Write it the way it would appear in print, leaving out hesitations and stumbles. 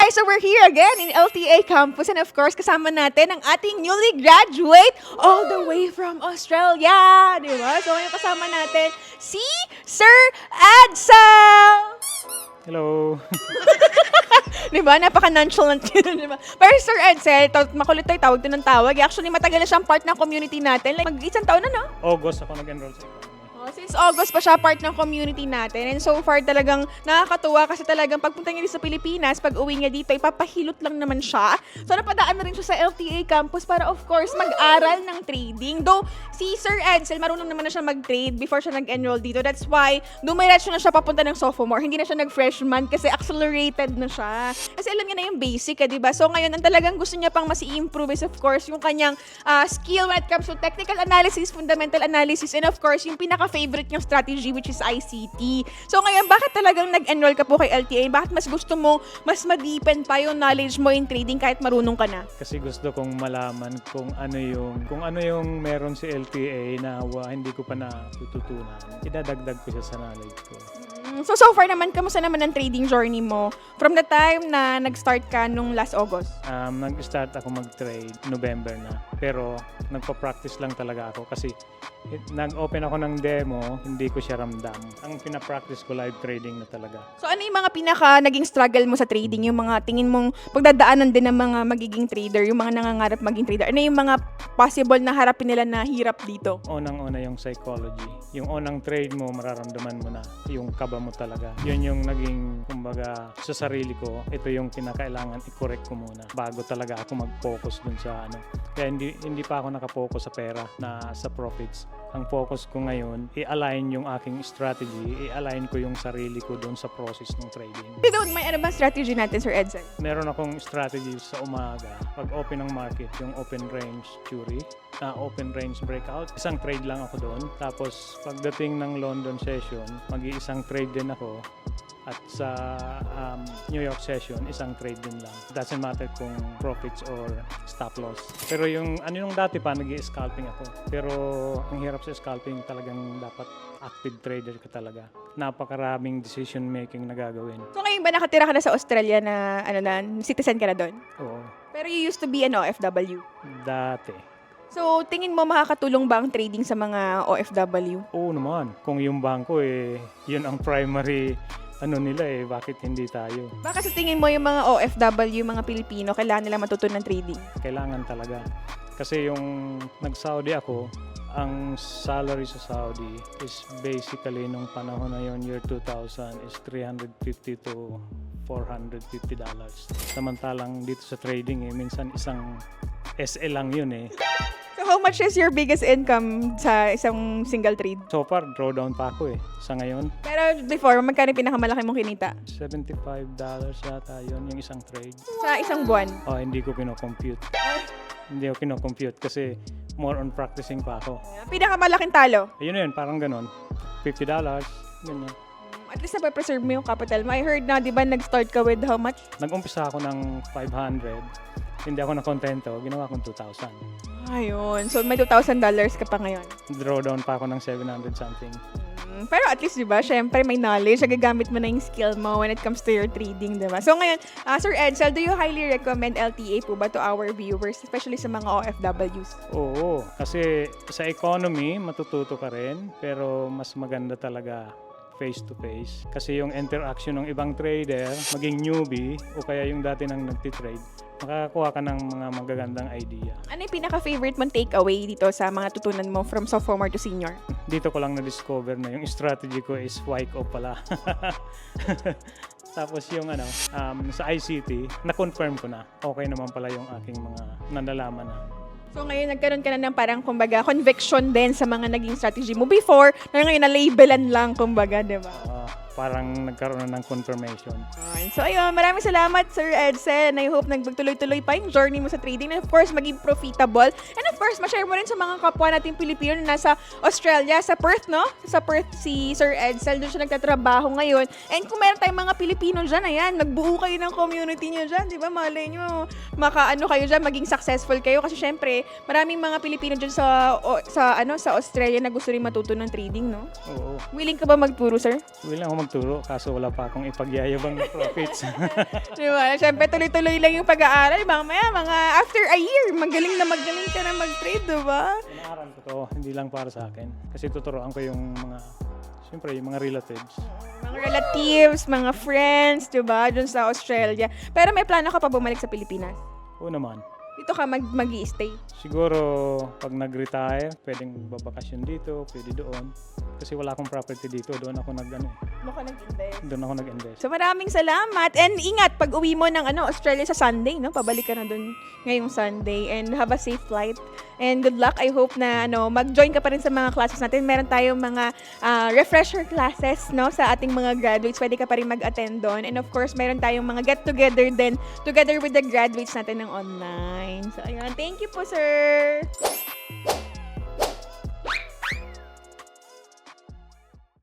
Alright, so we're here again in LTA campus and of course kasama natin ang ating newly graduate all the way from Australia, di ba? So ngayon kasama natin si Sir Edsel! Hello. Di ba? Napaka-nonchalant yun, di ba? Pero Sir Edsel, makulit tayo tawag to ng tawag. Actually, matagal na siyang part ng community natin. Like, mag-isang taon na, no? August ako nag-enroll sa economy. Since August pa siya part ng community natin. And so far talagang nakakatuwa kasi talagang pagpunta niya dito sa Pilipinas, pag uwi niya dito, ipapahilot lang naman siya. So napadaan na rin siya sa LTA campus para of course mag-aral ng trading. Though si Sir Edsel, marunong naman na siya mag-trade before siya nag-enroll dito. That's why dumiretso na siya papunta ng sophomore. Hindi na siya nag-freshman kasi accelerated na siya. Kasi alam niya na yung basic, di ba? So ngayon, ang talagang gusto niya pang mas i-improve is of course yung kanyang skill when it comes to technical analysis, fundamental analysis, and of course yung pinaka-favorite niyang strategy which is ICT. So ngayon, bakit talagang nag-enroll ka po kay LTA? Bakit mas gusto mo mas ma-deepen pa yung knowledge mo in trading kahit marunong ka na? Kasi gusto kong malaman kung ano yung meron si LTA na hindi ko pa natututunan. Idadagdag ko siya sa knowledge ko. So far naman, kamusta naman ang trading journey mo from the time na nag-start ka nung last August? Nag-start ako mag-trade November na. Pero nagpa-practice lang talaga ako kasi nag-open ako ng demo, hindi ko siya ramdam. Ang pina-practice ko live trading na talaga. So ano yung mga pinaka naging struggle mo sa trading? Yung mga tingin mong pagdadaanan din ng mga magiging trader, yung mga nangangarap maging trader. Ano yung mga possible na harapin nila na hirap dito? Unang-una yung psychology. Yung unang trade mo, mararamdaman mo na yung kaba mo talaga. Yun yung naging, kumbaga, sa sarili ko, ito yung kinakailangan i-correct ko muna bago talaga ako mag-focus dun sa ano. Kaya hindi pa ako nakapokus sa pera na sa profits. Ang focus ko ngayon, i-align yung aking strategy, i-align ko yung sarili ko doon sa process ng trading. May ano ba strategy natin, Sir Edsel? Meron akong strategy sa umaga. Pag open ng market, yung open range theory, open range breakout, isang trade lang ako doon. Tapos pagdating ng London session, mag-iisang trade din ako. At sa New York session, isang trade din lang. It doesn't matter kung profits or stop loss. Pero yung dati pa, nag-i-scalping ako. Pero ang hirap sa scalping, talagang dapat active trader ka talaga. Napakaraming decision making na gagawin. So ngayon ba nakatira ka na sa Australia na citizen ka na doon? Oo. Pero you used to be an OFW. Dati. So tingin mo makakatulong ba ang trading sa mga OFW? Oo naman. Kung yung bangko yun ang primary nila bakit hindi tayo? Baka sa tingin mo yung mga OFW, mga Pilipino, kailangan nila matutunan ng trading? Kailangan talaga. Kasi yung nag-Saudi ako, ang salary sa Saudi is basically nung panahon na yun, year 2000, is $350 to $450. Samantalang dito sa trading minsan isang SL lang yun So how much is your biggest income sa isang single trade? So far, drawdown pa ako sa ngayon. Pero before, magkano pinakamalaki mong kinita? $75 yata yun, yung isang trade. Sa isang buwan? Hindi ko kino-compute. Hindi ko kino-compute kasi more on practicing pa ako. Pinakamalaking talo? Ayun na yun, parang ganon. $50, ganyan. At least na-preserve mo yung capital mo. I heard na, di ba, nag-start ka with how much? Nag-umpisa ako ng 500. Hindi ako nakontento, ginawa kong 2,000. Ayun. So may $2,000 ka pa ngayon. Drawdown pa ako ng 700 something. Pero at least, di ba, syempre may knowledge, nagagamit mo na yung skill mo when it comes to your trading, di ba? So ngayon, Sir Edsel, do you highly recommend LTA po ba to our viewers, especially sa mga OFWs? Oo, kasi sa economy, matututo ka rin, pero mas maganda talaga face-to-face. Kasi yung interaction ng ibang trader, maging newbie, o kaya yung dati nang nagtitrade, makakakuha ka ng mga magagandang idea. Ano yung pinaka-favorite mong takeaway dito sa mga tutunan mo from sophomore to senior? Dito ko lang na-discover na yung strategy ko is FICO pala. Tapos yung sa ICT, na-confirm ko na. Okay naman pala yung aking mga nalalaman na. So ngayon, nagkaroon ka na ng parang, kumbaga, conviction din sa mga naging strategy mo before, na ngayon na-labelan lang, kumbaga, di ba? Parang nagkaroon na ng confirmation. So ayun, maraming salamat Sir Edsel. I hope nagtuloy-tuloy pa yung journey mo sa trading and of course maging profitable. And of course, ma-share mo rin sa mga kapwa nating Pilipino na nasa Australia, sa Perth, no? Sa Perth si Sir Edsel, doon siya nagtatrabaho ngayon. And kung meron tayong mga Pilipino dyan, ayan, magbuo kayo ng community nyo dyan, di ba? Malay nyo, makaano kayo dyan, maging successful kayo. Kasi syempre, maraming mga Pilipino dyan sa Australia na gusto rin matuto ng trading, no? Oo. Willing ka ba magturo, sir? Willing ako magturo kaso wala pa akong ipagyayabang na profits. Diba? Siyempre, tuloy-tuloy lang yung pag-aaral. Mamaya, mga after a year, magaling ka na mag-trade, diba? Inaaral ko to, hindi lang para sa akin. Kasi tuturuan ko yung siyempre, yung mga relatives. Mga relatives, mga friends, diba? Dun sa Australia. Pero may plano ka pa bumalik sa Pilipinas? Oo naman. Dito ka mag-i-stay? Siguro, pag nag-retire, pwedeng babakasyon dito, pwede doon. Kasi wala akong property dito, doon ako Nag-invest. doon ako nag-invest. So maraming salamat. And ingat pag uwi mo ng Australia sa Sunday, no? Pabalik ka na dun ngayong Sunday. And have a safe flight. And good luck. I hope na mag-join ka pa rin sa mga classes natin. Meron tayong mga refresher classes, no, sa ating mga graduates. Pwede ka pa rin mag-attend doon. And of course, meron tayong mga get-together din together with the graduates natin ng online. So ayun. Thank you po, sir.